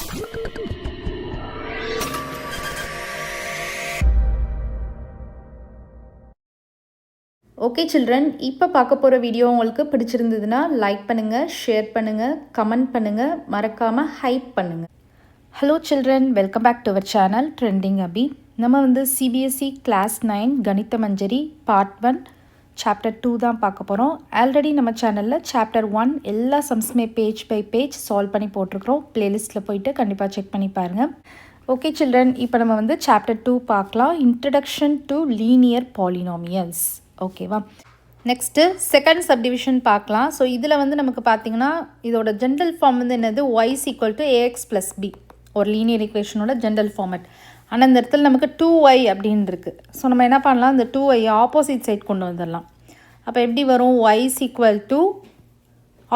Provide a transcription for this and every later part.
Okay children, இப்போ பார்க்க போகிற வீடியோ உங்களுக்கு பிடிச்சிருந்ததுன்னா லைக் பண்ணுங்கள், ஷேர் பண்ணுங்கள், கமெண்ட் பண்ணுங்கள், மறக்காமல் ஹைப் பண்ணுங்கள். Hello children, welcome back to our channel trending Abhi. நம்ம வந்து சிபிஎஸ்சி கிளாஸ் 9 கணித மஞ்சரி பார்ட் 1 சாப்டர் 2 தான் பார்க்க போகிறோம். ஆல்ரெடி நம்ம சேனலில் சாப்டர் 1 எல்லா சம்ஸுமே பேஜ் பை பேஜ் சால்வ் பண்ணி போட்டிருக்கிறோம். ப்ளேலிஸ்ட்டில் போயிட்டு கண்டிப்பாக செக் பண்ணி பாருங்கள். ஓகே சில்ட்ரன், இப்போ நம்ம வந்து சாப்டர் 2 பார்க்கலாம். Introduction to linear polynomials. ஓகேவா, நெக்ஸ்ட்டு செகண்ட் சப்டிவிஷன் பார்க்கலாம். ஸோ இதில் வந்து நமக்கு பார்த்திங்கன்னா இதோட ஜென்ரல் ஃபார்ம் வந்து என்னது, y = ax + b, ஒரு லீனியர் ஈக்குவேஷனோட ஜென்ரல் ஃபார்மேட். ஆனால் இந்த இடத்துல நமக்கு 2y அப்படின்னு இருக்குது. ஸோ நம்ம என்ன பண்ணலாம், இந்த 2y ஆப்போசிட் சைட் கொண்டு வந்துடலாம். அப்போ எப்படி வரும், y =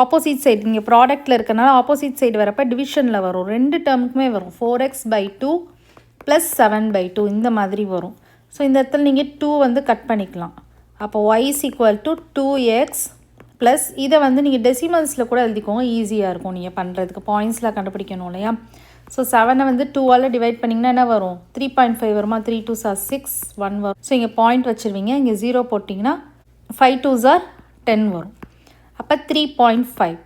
ஆப்போசிட் சைடு, இங்கே ப்ராடக்ட்டில் இருக்கனால ஆப்போசிட் சைடு வரப்போ டிவிஷனில் வரும். ரெண்டு டேர்முக்குமே வரும், 4x/2 + 7/2 இந்த மாதிரி வரும். ஸோ இந்த இடத்துல நீங்கள் 2 வந்து கட் பண்ணிக்கலாம். அப்போ y = 2x ப்ளஸ் இதை வந்து நீங்கள் டெசிமல்ஸில் கூட எழுதிக்கோங்க, ஈஸியாக இருக்கும் நீங்கள் பண்ணுறதுக்கு, பாயிண்ட்ஸில் கண்டுபிடிக்கணும் இல்லையா. ஸோ 7 வந்து 2ஆல் டிவைட் பண்ணிங்கன்னா என்ன வரும், 3.5 வருமா, 3 2s are 6, 1 வரும். ஸோ இங்கே பாயிண்ட் வச்சுருவீங்க, இங்கே 0 போட்டிங்கன்னா 5 2s are 10 வரும். அப்போ 3.5.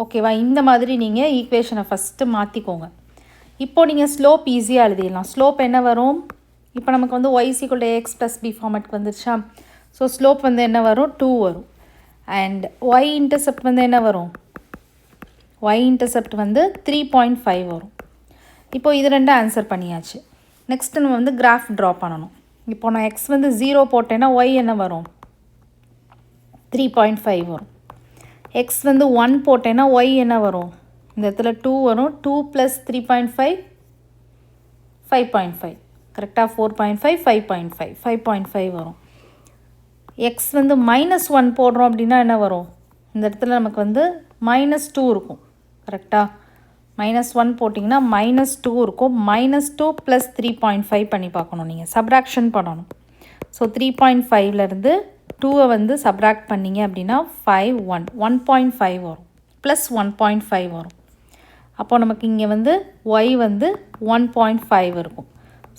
ஓகேவா, இந்த மாதிரி நீங்கள் ஈக்குவேஷனை ஃபஸ்ட்டு மாற்றிக்கோங்க. இப்போது நீங்கள் ஸ்லோப் ஈஸியாக எழுதிடலாம். ஸ்லோப் என்ன வரும், இப்போ நமக்கு வந்து y = ax + b ஃபார்மேட்டுக்கு வந்துருச்சா. ஸோ ஸ்லோப் வந்து என்ன வரும், 2 வரும். அண்ட் y இன்டர்செப்ட் வந்து என்ன வரும், y இன்டர்செப்ட் வந்து 3.5 வரும். இப்போது இது ரெண்டும் ஆன்சர் பண்ணியாச்சு. நெக்ஸ்ட்டு நம்ம வந்து கிராஃப் ட்ரா பண்ணணும். இப்போ நான் x வந்து 0 போட்டேன்னா y என்ன வரும், 3.5 வரும். x வந்து 1 போட்டேன்னா y என்ன வரும், இந்த இடத்துல 2 வரும். 2 + 3.5 5.5, கரெக்டாக 4.5 5.5 5.5 வரும். எக்ஸ் வந்து -1 போடுறோம் அப்படின்னா என்ன வரும், இந்த இடத்துல நமக்கு வந்து -2 இருக்கும். கரெக்டாக -1 போட்டிங்கன்னா -2 இருக்கும். -2 + 3.5 பண்ணி பார்க்கணும், நீங்கள் சப்ராக்ஷன் பண்ணணும். ஸோ 3.5லேருந்து 2 வந்து சப்ராக்ட் பண்ணிங்க அப்படின்னா 1.5 வரும், ப்ளஸ் 1.5 வரும். அப்போ நமக்கு இங்கே வந்து y வந்து 1.5 இருக்கும்.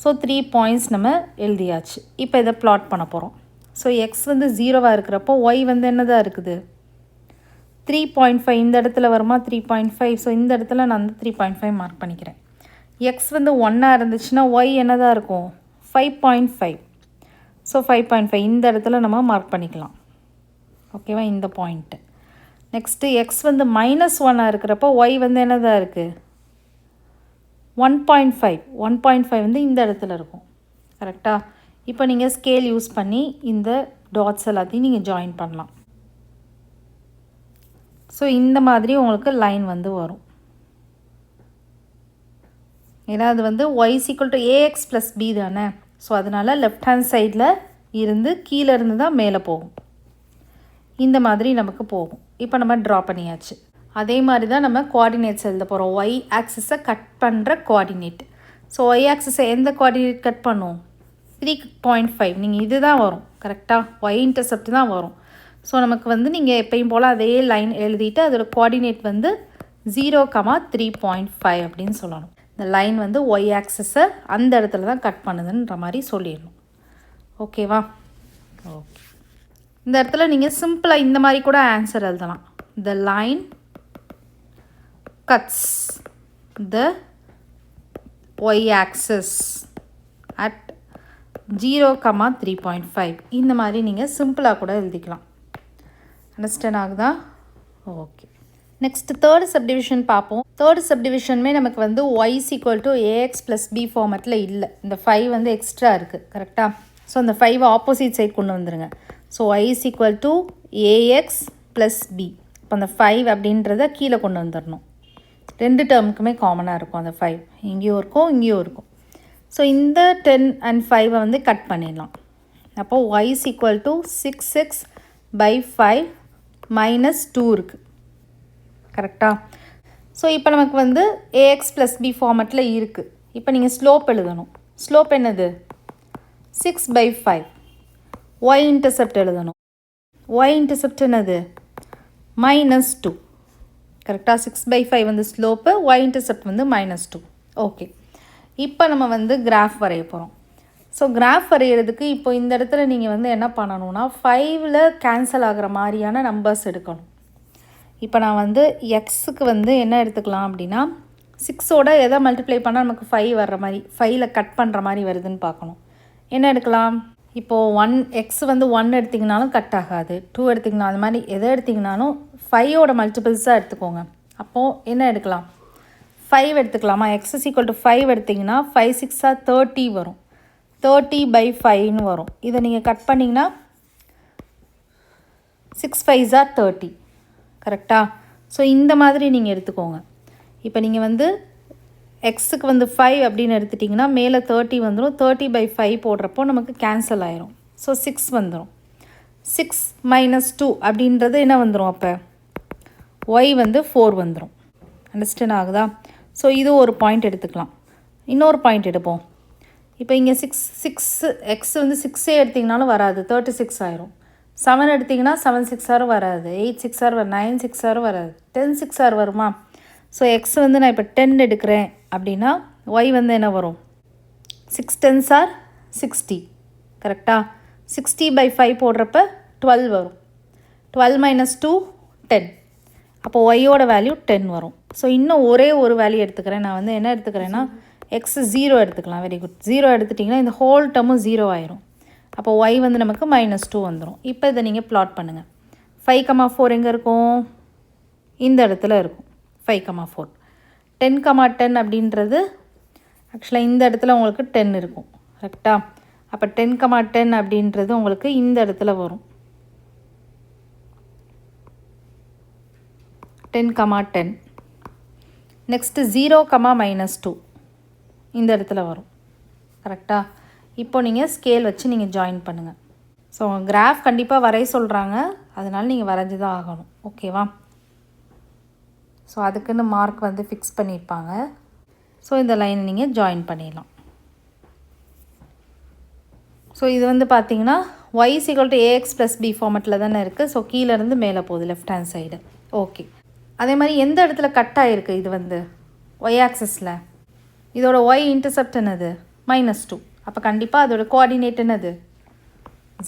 ஸோ 3 பாயிண்ட்ஸ் நம்ம எழுதியாச்சு. இப்போ இதை ப்ளாட் பண்ண போகிறோம். ஸோ எக்ஸ் வந்து 0வாக இருக்கிறப்போ y வந்து என்னதான் இருக்குது, 3.5. இந்த இடத்துல வருமா 3.5. ஸோ இந்த இடத்துல நான் வந்து 3.5 மார்க் பண்ணிக்கிறேன். எக்ஸ் வந்து 1ஆக இருந்துச்சுன்னா y என்னதான் இருக்கும், 5.5. ஸோ 5.5 இந்த இடத்துல நம்ம மார்க் பண்ணிக்கலாம். ஓகேவா, இந்த பாயிண்ட்டு. நெக்ஸ்ட்டு எக்ஸ் வந்து -1ஆக இருக்கிறப்போ y வந்து என்னதான் இருக்குது, 1.5. 1.5 வந்து இந்த இடத்துல இருக்கும். கரெக்டாக. இப்போ நீங்கள் ஸ்கேல் யூஸ் பண்ணி இந்த டாட்ஸ் எல்லாத்தையும் நீங்கள் ஜாயின் பண்ணலாம். ஸோ இந்த மாதிரி உங்களுக்கு லைன் வந்து வரும். ஏன்னா அது வந்து y = ax + b தானே. ஸோ அதனால் லெஃப்ட் ஹேண்ட் சைடில் இருந்து கீழே இருந்து தான் மேலே போகும். இந்த மாதிரி நமக்கு போகும். இப்போ நம்ம ட்ரா பண்ணியாச்சு. அதே மாதிரி தான் நம்ம கோஆர்டினேட்ஸ் எழுத போகிறோம். y ஆக்சிஸை கட் பண்ணுற கோஆர்டினேட். ஸோ y ஆக்சிஸை எந்த கோஆர்டினேட் கட் பண்ணும், 3.5. நீங்கள் இது தான் வரும். கரெக்டாக y இன்டர்செப்ட் தான் வரும். ஸோ நமக்கு வந்து நீங்கள் எப்பயும் போல் அதே லைன் எழுதிட்டு அதோட கோஆர்டினேட் வந்து 0,3.5 அப்படின்னு சொல்லணும். இந்த லைன் வந்து y ஆக்சிஸை அந்த இடத்துல தான் கட் பண்ணுதுன்ற மாதிரி சொல்லிடணும். ஓகேவா, ஓகே. இந்த இடத்துல நீங்கள் சிம்பிளாக இந்த மாதிரி கூட ஆன்சர் எழுதலாம். The line cuts the y axis at 0,3.5. இந்த மாதிரி நீங்கள் சிம்பிளாக கூட எழுதிக்கலாம். அண்டர்ஸ்டாண்ட் ஆகுதா? ஓகே. நெக்ஸ்ட் தேர்ட் சப்டிவிஷன் பார்ப்போம். தேர்ட் சப்டிவிஷனுமே நமக்கு வந்து y = ax + b ஃபார்மேட்டில் இல்லை. இந்த 5 வந்து எக்ஸ்ட்ரா இருக்குது. கரெக்டாக. ஸோ அந்த 5 ஆப்போசிட் சைட் கொண்டு வந்துடுங்க. So y = ax + b. இப்போ அந்த 5 அப்படின்றத கீழே கொண்டு வந்துடணும். ரெண்டு டேர்முக்குமே காமனாக இருக்கும் அந்த 5. இங்கேயும் இருக்கும், இங்கேயும் இருக்கும். ஸோ இந்த 10 and 5 வந்து கட் பண்ணிடலாம். அப்போது y = 6x/5 - 2 இருக்குது. கரெக்டாக. ஸோ இப்போ நமக்கு வந்து ax + b ஃபார்மேட்டில் இருக்குது. இப்போ நீங்கள் ஸ்லோப் எழுதணும். ஸ்லோப் என்னது, 6/5. y இன்டர்செப்ட் எழுதணும். y இன்டர்செப்ட் என்னது, -2. கரெக்டாக 6/5 வந்து ஸ்லோப்பு, y இன்டர்செப்ட் வந்து -2. ஓகே, இப்போ நம்ம வந்து கிராஃப் வரைய போகிறோம். ஸோ கிராஃப் வரைகிறதுக்கு இப்போ இந்த இடத்துல நீங்கள் வந்து என்ன பண்ணணும்னா 5ல் கேன்சல் ஆகிற மாதிரியான நம்பர்ஸ் எடுக்கணும். இப்போ நான் வந்து எக்ஸுக்கு வந்து என்ன எடுத்துக்கலாம் அப்படின்னா 6ஓட எதை மல்டிப்ளை பண்ணால் நமக்கு 5 வர்ற மாதிரி, 5ல் கட் பண்ணுற மாதிரி வருதுன்னு பார்க்கணும். என்ன எடுக்கலாம்? இப்போது 1 எக்ஸ் வந்து 1 எடுத்திங்கனாலும் கட் ஆகாது, 2 எடுத்திங்கன்னா அது மாதிரி எதை எடுத்திங்கனாலும் 5ஓட மல்டிபிள்ஸாக எடுத்துக்கோங்க. அப்போது என்ன எடுக்கலாம்? 5 எடுத்துக்கலாமா? x = 5 எடுத்திங்கன்னா 5 6 30 வரும், 30/5ன்னு வரும். இதை நீங்கள் கட் பண்ணிங்கன்னா 6 5 30, கரெக்டாக? ஸோ இந்த மாதிரி நீங்கள் எடுத்துக்கோங்க. இப்போ நீங்கள் வந்து எக்ஸுக்கு வந்து 5 அப்படின்னு எடுத்துட்டிங்கன்னா மேலே 30 வந்துடும், 30/5 போடுறப்போ நமக்கு கேன்சல் ஆயிரும். ஸோ 6 வந்துடும். 6 - 2 அப்படின்றது என்ன வந்துடும்? அப்போ y வந்து 4 வந்துடும். அண்டர்ஸ்டாண்ட் ஆகுதா? ஸோ இது ஒரு பாயிண்ட் எடுத்துக்கலாம். இன்னொரு பாயிண்ட் எடுப்போம். இப்போ இங்கே 6 எக்ஸ் வந்து 6 எடுத்திங்கனாலும் வராது, 36 ஆயிரும். 7 எடுத்திங்கன்னா 7 6 வராது, 8 6 வரும், 9 6 வராது, 10 6 வருமா? ஸோ எக்ஸ் வந்து நான் இப்போ 10 எடுக்கிறேன் அப்படின்னா ஒய் வந்து என்ன வரும்? 6 10s 60, கரெக்டாக? 60/5 போடுறப்ப 12 வரும். 12 - 2 10. அப்போ ஒய்யோட வேல்யூ 10 வரும். ஸோ இன்னும் ஒரே ஒரு வேல்யூ எடுத்துக்கிறேன். நான் வந்து என்ன எடுத்துக்கிறேன்னா எக்ஸ் 0 எடுத்துக்கலாம். Very good. 0 எடுத்துட்டிங்கன்னா இந்த ஹோல் டேர்மும் 0 ஆயிரும். அப்போ ஒய் வந்து நமக்கு -2 வந்துடும். இப்போ இதை நீங்கள் ப்ளாட் பண்ணுங்கள். 5, 4 எங்கே இருக்கும்? இந்த இடத்துல இருக்கும். 5, 4. 10, 10 அப்படின்றது ஆக்சுவலாக இந்த இடத்துல உங்களுக்கு 10 இருக்கும், கரெக்டாக? அப்போ 10, 10 அப்படின்றது உங்களுக்கு இந்த இடத்துல வரும். 10, 10. நெக்ஸ்ட்டு 0, -2 இந்த இடத்துல வரும், கரெக்டாக? இப்போ நீங்கள் ஸ்கேல் வச்சு நீங்கள் ஜாயின் பண்ணுங்கள். ஸோ கிராஃப் கண்டிப்பாக வரைய சொல்கிறாங்க, அதனால் நீங்கள் வரைஞ்சி தான் ஆகணும், ஓகேவா? ஸோ அதுக்குன்னு மார்க் வந்து ஃபிக்ஸ் பண்ணியிருப்பாங்க. ஸோ இந்த லைனை நீங்கள் ஜாயின் பண்ணிடலாம். ஸோ இது வந்து பார்த்தீங்கன்னா y = ax + b ஃபார்மெட்டில் தானே இருக்குது. ஸோ கீழேருந்து மேலே போகுது லெஃப்ட் ஹேண்ட் சைடு. ஓகே, அதே மாதிரி எந்த இடத்துல கட் ஆகிருக்கு? இது வந்து y ஆக்சஸில். இதோட y இன்டர்செப்ட் என்னது? -2. அப்போ கண்டிப்பாக அதோட கோஆர்டினேட் என்னது?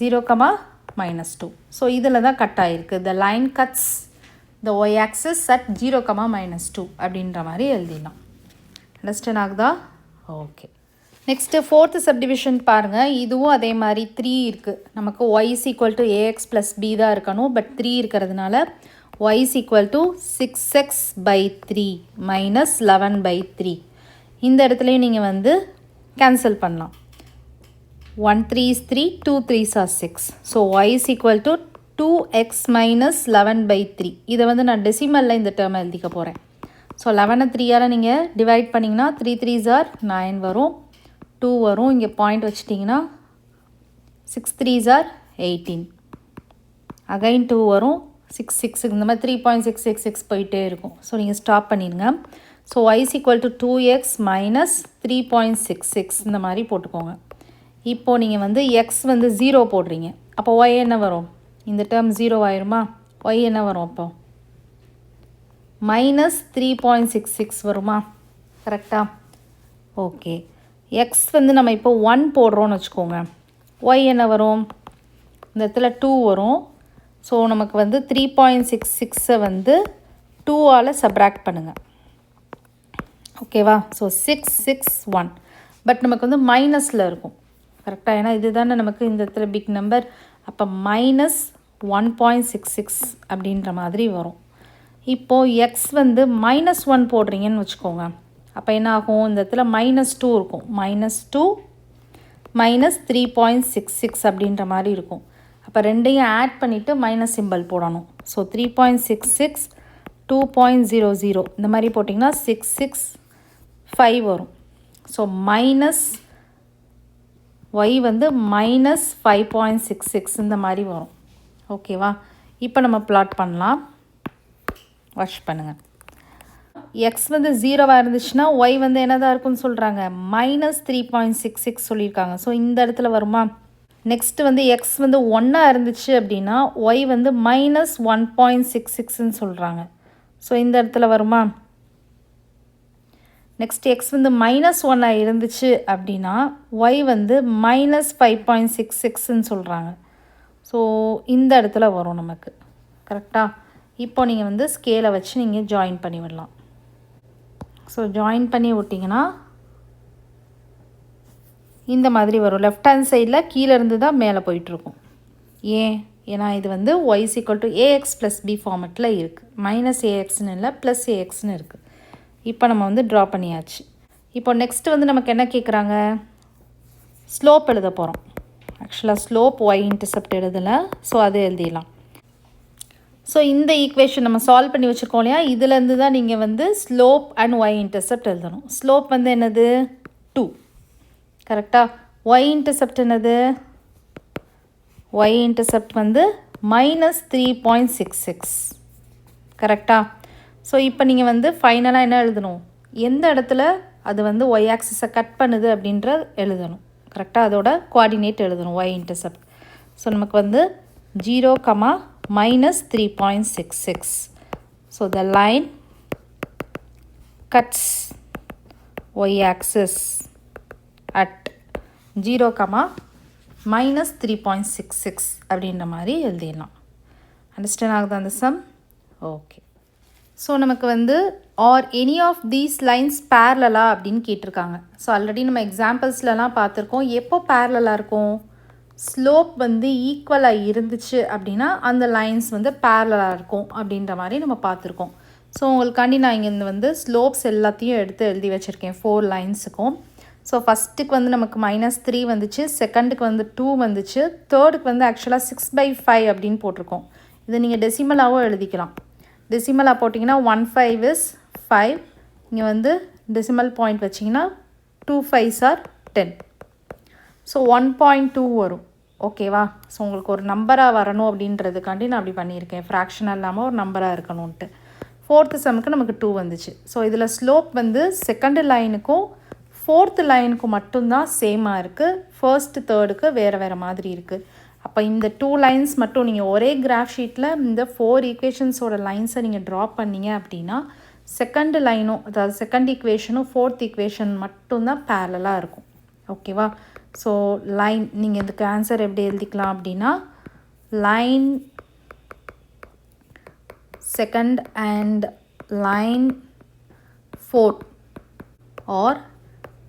0, -2. ஸோ இதில் தான் கட் ஆகிருக்கு. The line cuts the y axis at 0, -2 அப்படின்ற மாதிரி எழுதிடலாம். அண்டர்ஸ்டாண்ட் ஆகுதா? ஓகே. நெக்ஸ்ட்டு 4th சப்டிவிஷன் பாருங்கள். இதுவும் அதே மாதிரி 3 இருக்குது. நமக்கு y = ax + b தான் இருக்கணும். பட் 3 இருக்கிறதுனால y = 6x/3 - 11/3. இந்த இடத்துலையும் நீங்கள் வந்து கேன்சல் பண்ணலாம். 1 3 is 3, 2 3s are 6. So y = 2x - 11/3. இதை வந்து நான் டெசிமலில் இந்த டேர்மை எழுதிக்க போகிறேன். ஸோ 11 3ஆல் நீங்கள் டிவைட் பண்ணிங்கன்னா 3 3s are 9 வரும், 2 வரும், இங்கே பாயிண்ட் வச்சிட்டிங்கன்னா 6 3s are 18, அகைன் 2 வரும், 6 6 இந்த மாதிரி 3.666 போயிட்டே இருக்கும். ஸோ நீங்கள் ஸ்டாப் பண்ணிடுங்க. ஸோ y = 2x - 3.66 இந்த மாதிரி போட்டுக்கோங்க. இப்போது நீங்கள் வந்து x வந்து 0 போடுறீங்க. அப்போ y என்ன வரும்? இந்த டேர்ம் 0 ஆயிருமா? y என்ன வரும்? அப்போ -3.66 வருமா? கரெக்டாக? ஓகே. x வந்து நம்ம இப்போ 1 போடுறோன்னு வச்சுக்கோங்க. y என்ன வரும்? இந்த இடத்துல 2 வரும். ஸோ நமக்கு வந்து 3.66 வந்து 2ஆல் சப்ராக்ட் பண்ணுங்கள், ஓகேவா? ஸோ 6 6 1. பட் நமக்கு வந்து மைனஸில் இருக்கும், கரெக்டாக? ஏன்னா இது தானே நமக்கு இந்த இடத்துல பிக் நம்பர். அப்போ -1.66 அப்படின்ற மாதிரி வரும். இப்போது எக்ஸ் வந்து -1 போடுறீங்கன்னு வச்சுக்கோங்க. அப்போ என்ன ஆகும்? இந்த இடத்துல -2 இருக்கும். -2 -3.66 அப்படின்ற மாதிரி இருக்கும். அப்போ ரெண்டையும் ஆட் பண்ணிவிட்டு மைனஸ் சிம்பிள் போடணும். ஸோ 3.66 2.00 இந்த மாதிரி போட்டிங்கன்னா 665 வரும். ஸோ மைனஸ் y வந்து -5.66 இந்த மாதிரி வரும், ஓகேவா? இப்போ நம்ம பிளாட் பண்ணலாம். வாஷ் பண்ணுங்கள். எக்ஸ் வந்து 0வாக இருந்துச்சுன்னா y வந்து என்னதான் இருக்குன்னு சொல்கிறாங்க? -3.66 சொல்லியிருக்காங்க. ஸோ இந்த இடத்துல வருமா? நெக்ஸ்ட்டு வந்து எக்ஸ் வந்து 1ஆக இருந்துச்சு அப்படின்னா y வந்து -1.66ன்னு சொல்கிறாங்க. ஸோ இந்த இடத்துல வருமா? நெக்ஸ்ட் எக்ஸ் வந்து -1 இருந்துச்சு அப்படின்னா ஒய் வந்து -5.66ன்னு சொல்கிறாங்க. ஸோ இந்த இடத்துல வரும் நமக்கு. கரெக்டாக? இப்போ நீங்கள் வந்து ஸ்கேலை வச்சு நீங்கள் ஜாயின் பண்ணி விடலாம். ஸோ ஜாயின் பண்ணி விட்டிங்கன்னா இந்த மாதிரி வரும். லெஃப்ட் ஹேண்ட் சைடில் கீழேருந்து தான் மேலே போயிட்டுருக்கும். ஏன்னா இது வந்து y = ax + b ஃபார்மெட்டில் இருக்குது. -axன்னு இல்லை +axன்னு இருக்குது. இப்போ நம்ம வந்து ட்ரா பண்ணியாச்சு. இப்போ நெக்ஸ்ட்டு வந்து நமக்கு என்ன கேட்குறாங்க? ஸ்லோப் எழுத போகிறோம். ஆக்சுவலாக ஸ்லோப் y இன்டர்செப்ட் எழுதலை. ஸோ அது எழுதிடலாம். ஸோ இந்த ஈக்குவேஷன் நம்ம சால்வ் பண்ணி வச்சுருக்கோம் இல்லையா? இதுலேருந்து தான் நீங்கள் வந்து ஸ்லோப் அண்ட் y இன்டர்செப்ட் எழுதணும். ஸ்லோப் வந்து என்னது? 2. கரெக்டாக? y இன்டர்செப்ட் என்னது? y இன்டர்செப்ட் வந்து -3.66. கரெக்டாக? ஸோ இப்போ நீங்கள் வந்து ஃபைனலாக என்ன எழுதணும்? எந்த இடத்துல அது வந்து y ஆக்சிஸை கட் பண்ணுது அப்படின்ற எழுதணும். கரெக்டாக? அதோட கோஆர்டினேட் எழுதணும் y இன்டர்செப்ட். ஸோ நமக்கு வந்து 0, -3.66. So the line cuts y axis at 0, -3.66 அப்படின்ற மாதிரி எழுதிடலாம். அண்டர்ஸ்டாண்ட் ஆகுது அந்த சம்? ஓகே. ஸோ நமக்கு வந்து are any of these lines பேரலா அப்படின்னு கேட்டிருக்காங்க. ஸோ ஆல்ரெடி நம்ம எக்ஸாம்பிள்ஸ்லலாம் பார்த்துருக்கோம். எப்போ பேரலாக இருக்கும்? ஸ்லோப் வந்து ஈக்குவலாக இருந்துச்சு அப்படின்னா அந்த லைன்ஸ் வந்து பேரலாக இருக்கும் அப்படின்ற மாதிரி நம்ம பார்த்துருக்கோம். ஸோ உங்களுக்காண்டி நான் இங்கே வந்து ஸ்லோப்ஸ் எல்லாத்தையும் எடுத்து எழுதி வச்சுருக்கேன் 4 லைன்ஸுக்கும். ஸோ ஃபஸ்ட்டுக்கு வந்து நமக்கு -3 வந்துச்சு, செகண்டுக்கு வந்து 2 வந்துச்சு, தேர்டுக்கு வந்து ஆக்சுவலாக 6/5 அப்படின்னு போட்டிருக்கோம். இதை நீங்கள் டெசிமலாகவும் எழுதிக்கலாம். டெசிமலாக போட்டிங்கன்னா 1/5 is 5. இங்கே வந்து டெசிமல் பாயிண்ட் வச்சிங்கன்னா 2 5s are 10. ஸோ 1.2 வரும். ஓகேவா? ஸோ உங்களுக்கு ஒரு நம்பராக வரணும் அப்படின்றதுக்காண்டி நான் அப்படி பண்ணியிருக்கேன். ஃப்ராக்ஷனாக இல்லாமல் ஒரு நம்பராக இருக்கணும்ன்ட்டு. 4th சம்முக்கு நமக்கு 2 வந்துச்சு. ஸோ இதில் ஸ்லோப் வந்து செகண்ட் லைனுக்கும் 4th லைனுக்கும் மட்டும்தான் சேமாக இருக்குது. ஃபர்ஸ்ட்டு தேர்டுக்கு வேறு மாதிரி இருக்குது. அப்போ இந்த 2 லைன்ஸ் மட்டும் நீங்கள் ஒரே கிராஃப் ஷீட்டில் இந்த 4 ஈக்குவேஷன்ஸோட லைன்ஸை நீங்கள் ட்ரா பண்ணிங்க அப்படின்னா செகண்ட் லைனும், அதாவது செகண்ட் ஈக்குவேஷனும் 4th ஈக்குவேஷன் மட்டும்தான் பேரலாக இருக்கும். ஓகேவா? ஸோ லைன் நீங்கள் இதுக்கு ஆன்சர் எப்படி எழுதிக்கலாம் அப்படின்னா line second and line 4 are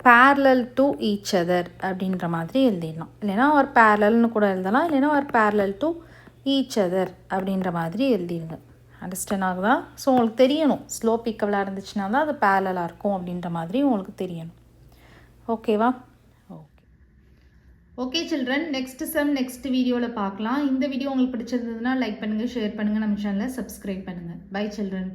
parallel to each other அப்படின்ற மாதிரி எழுதிடலாம். இல்லைனா ஒரு பேரலல்னு கூட எழுதலாம். இல்லைனா ஒரு parallel to each other அப்படின்ற மாதிரி எழுதிடுங்க. அண்டர்ஸ்டாண்ட் ஆகுதா? ஸோ உங்களுக்கு தெரியணும் ஸ்லோப் ஈக்குவலாக இருந்துச்சுன்னா தான் அது பேரலாக இருக்கும் அப்படின்ற மாதிரி உங்களுக்கு தெரியணும். ஓகேவா? Okay children, next sum next வீடியோவில் பார்க்கலாம். இந்த வீடியோ உங்களுக்கு பிடிச்சிருந்ததுன்னா லைக் பண்ணுங்கள், ஷேர் பண்ணுங்கள், நம்ம சேனலை சப்ஸ்கிரைப் பண்ணுங்கள். Bye children.